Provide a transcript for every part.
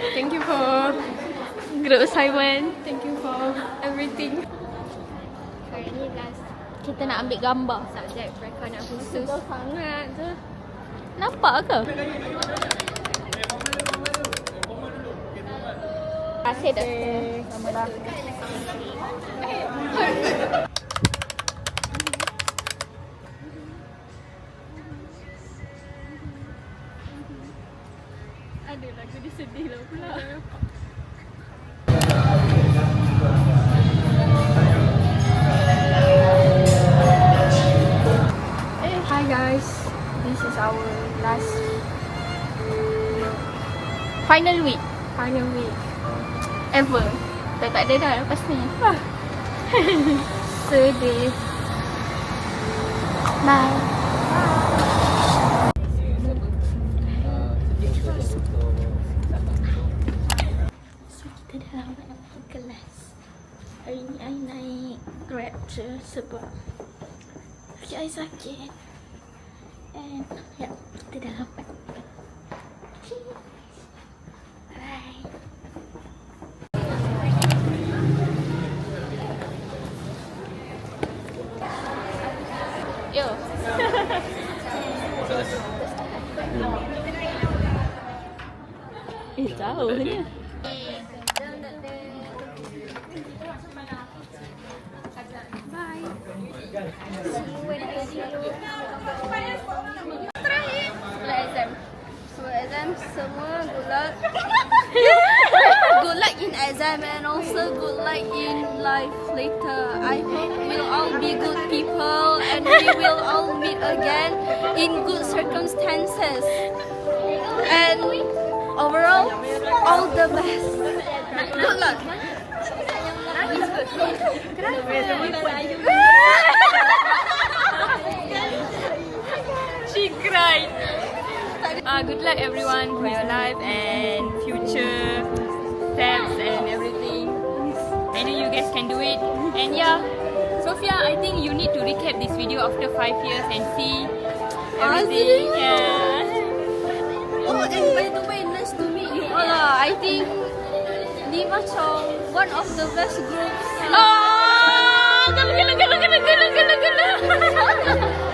Thank you for group assignment. Thank you for everything. Hari ni last kita nak ambil gambar subjek mereka nak khusus. Sangat tu. Nampak ke? Asyik dah. Kamera. Ada lagu dia sedih lah pula. Hi guys, this is our last final week ever. Dah tak ada dah lepas ni. Sedih. Bye. So kita dalam kelas. Hari ni I naik Grab je sebab kaki I sakit. And ya, kita dah dapat. Bye. Yo. Jauhnya. Bye. Exam semua good luck. Good luck in exam and also good luck in life later. I hope we'll all be good people and we will all meet again in good circumstances. And overall, all the best. Good luck. She cried. Good luck everyone for your life and future steps and everything. I know you guys can do it. And yeah, Sophia, I think you need to recap this video after 5 years and see everything. Yeah. Oh, and by the way, nice to meet you all. I think ni macam one of the best groups. Oh, gala.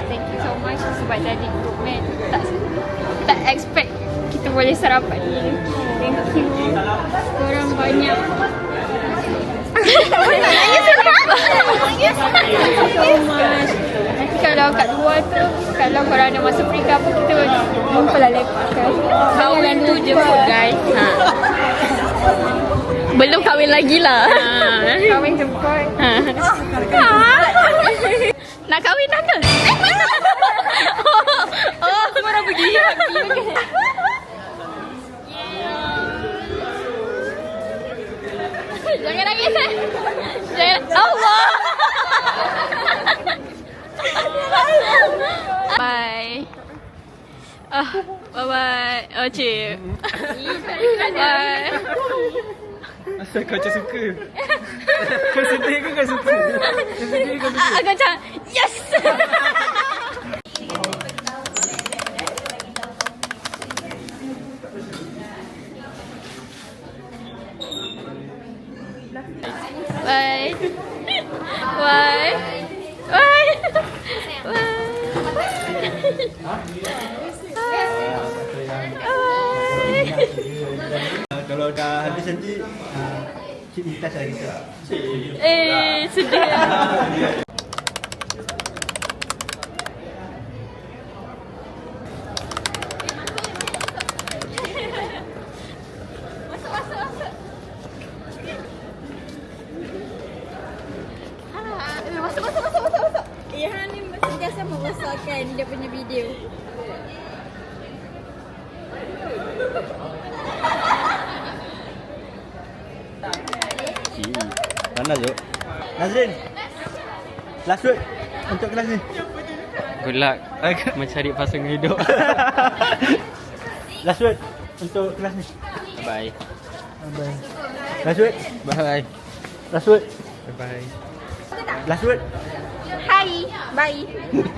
Thank you so much sebab jadi group mate. Tak expect kita boleh sarapan ni. Thank you. Korang banyak. Thank you so much. Nanti kalau kat luar tu, kalau korang ada masa break apa, kita jumpa lah lepak kan. Kahwin tu je pun guys. Belum kahwin lagi lah. Kahwin jemput. Nak kahwin dah ke? Oh, semua orang pergi. Jangan nangis Jangan. Allah. Bye. Bye-bye. Oh, cik. Bye. Asal kau macam suka? Kau sedih ke kau suka? Kau sedih ke kau suka? Aku macam, yes! Bye. Bye. Bye. Kalau dah habis nanti cik minta saya kita. Sedih. Masuk. Ihan ni sentiasa membesarkan dia punya video. Panas tu. Nazrin. Last word untuk kelas ni. Good luck mencari pasangan hidup. Last word untuk kelas ni. Bye. Bye. Last word. Bye. Last word. Bye. Last word. Hai. Bye.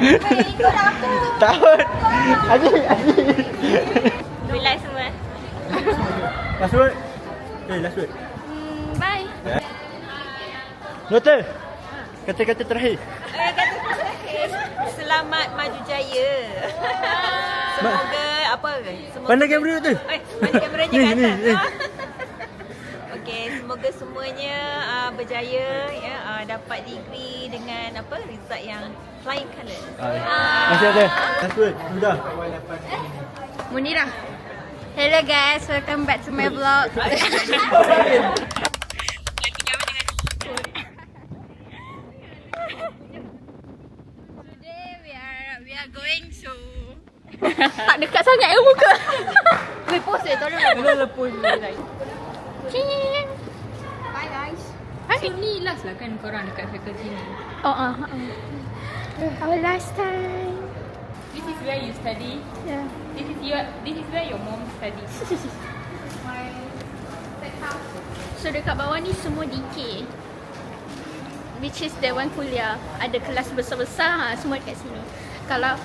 Hai, kau dah apa? Tahun. Aji. Bilai semua. Last word. Last word. Bye. Nota. Kata-kata terakhir. Selamat maju jaya. Semoga apa? Semoga Pandang kamera tu. pandang kameranya kat Ni, atas. ni. Okey, semoga semuanya berjaya ya, dapat degree dengan apa? Result yang flying colours. Masih ada. Last word. Sudah. Munira. Hello guys, welcome back to my vlog. Today we are going to tak dekat sangat ke muka. Weh pose tahu dulu. Kena lepas ni. Bye guys. So ni last lah kan korang dekat faculty ni. Oh our last time. This is where you study. Yeah. This is where your mom study. So dekat bawah ni semua DK, which is Dewan Kuliah. Ada kelas besar-besar, semua dekat sini. Kalau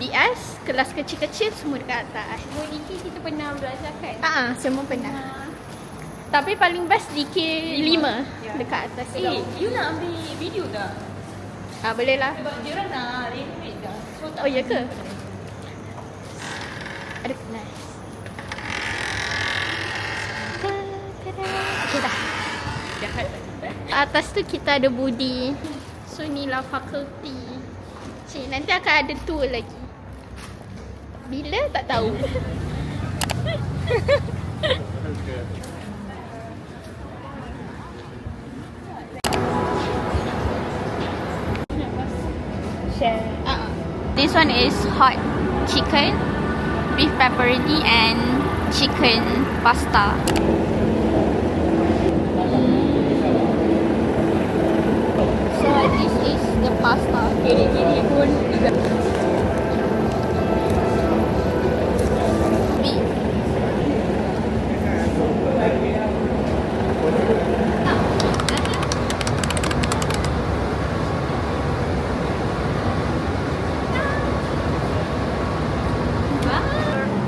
BS, kelas kecil-kecil semua dekat atas. Semua DK kita pernah belajar kan? Semua pernah. Tapi paling best DK 5 dekat atas. You nak ambil video tak? Boleh lah. Sebab dia orang nak renovate dah. So tak Oh ya ke? Aduh, nice. Okay dah. jahat. Atas tu kita ada budi. So ni lah fakulti. Cik, nanti akan ada tour lagi. Bila tak tahu. Share. This one is hot chicken, beef pepperoni and chicken pasta. So this is the pasta. Kiri-kiri pun juga. Beef.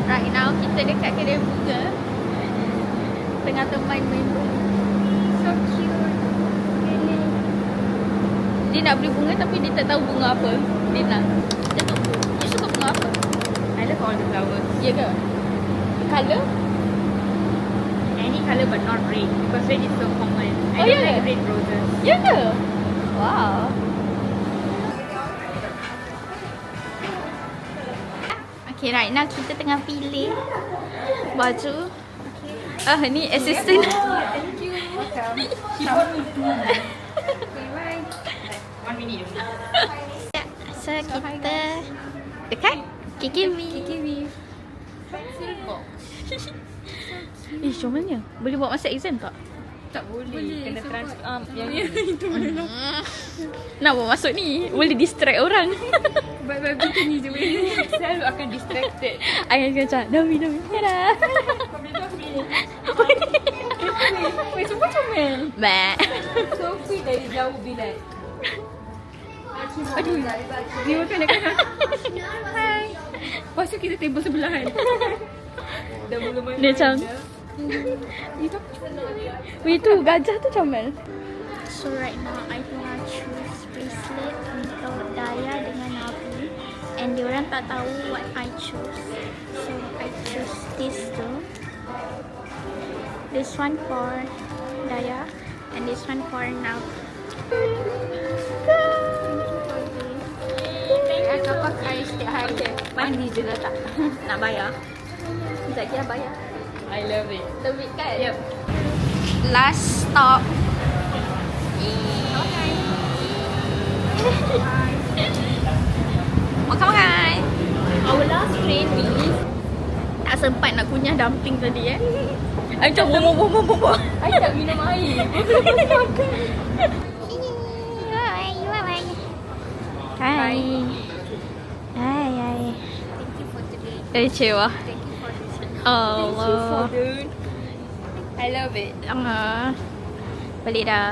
Right now kita dekat kedai bunga. Tengah teman main bunga. So cute. Dia nak beli bunga tapi dia tak tahu bunga apa. Dia nak. Dia tunggu. Dia suka bunga apa? I love all the flowers. Ya ke? Colour? Any colour but not red. Because red is so common. I Oh, don't yeah. like red roses. Ya ke? Wow. Okay, right now kita tengah pilih baju. Ni assistant. Thank you. Welcome. She bought me two. Okay, bye. 1 minute only. So kita dekat KKV. Pencil box. Comelnya. Boleh buat masa exam tak? Tak boleh. Kena transfer. Yang itu Nak buat masuk ni. Boleh distract orang. Bye-bye begitu ni je. Selalu akan distracted. Ayah macam Nabi. Dadah. Weh, sumpah comel. Bah. Sophie dari jauh bilang. Aduh. Dia makan dekat. Hai. Lepas tu kita table sebelahan. Dah mula main. Dia macam itu gajah tu comel. So right now I tengah choose bracelet untuk Daya dengan Nabi. And diorang tak tahu what I choose. So I choose this too. This one for Daya and this one for Nabi. Akan pakai setiap hari. Mandi je lah tak? Nak bayar? Sekejap lagi lah bayar. I love it. Love it kan? Yep. Last stop. Makan-makan. Our last train we leave. Tak sempat nak kunyah dumpling tadi Macam bobo. I tak minum air. Hai. Hai. Thank you for today. Kecewa. Thank you for this. Allah. I love it. Balik dah.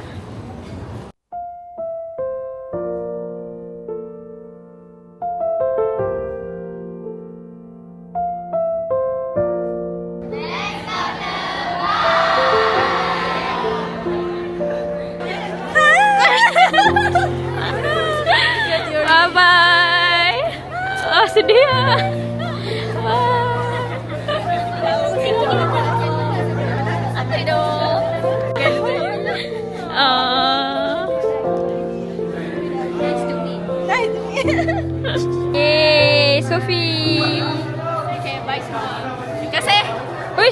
sedih ah. Sampai dong. Yeay, Sophie. Okay, bye semua. Terima kasih. Hui.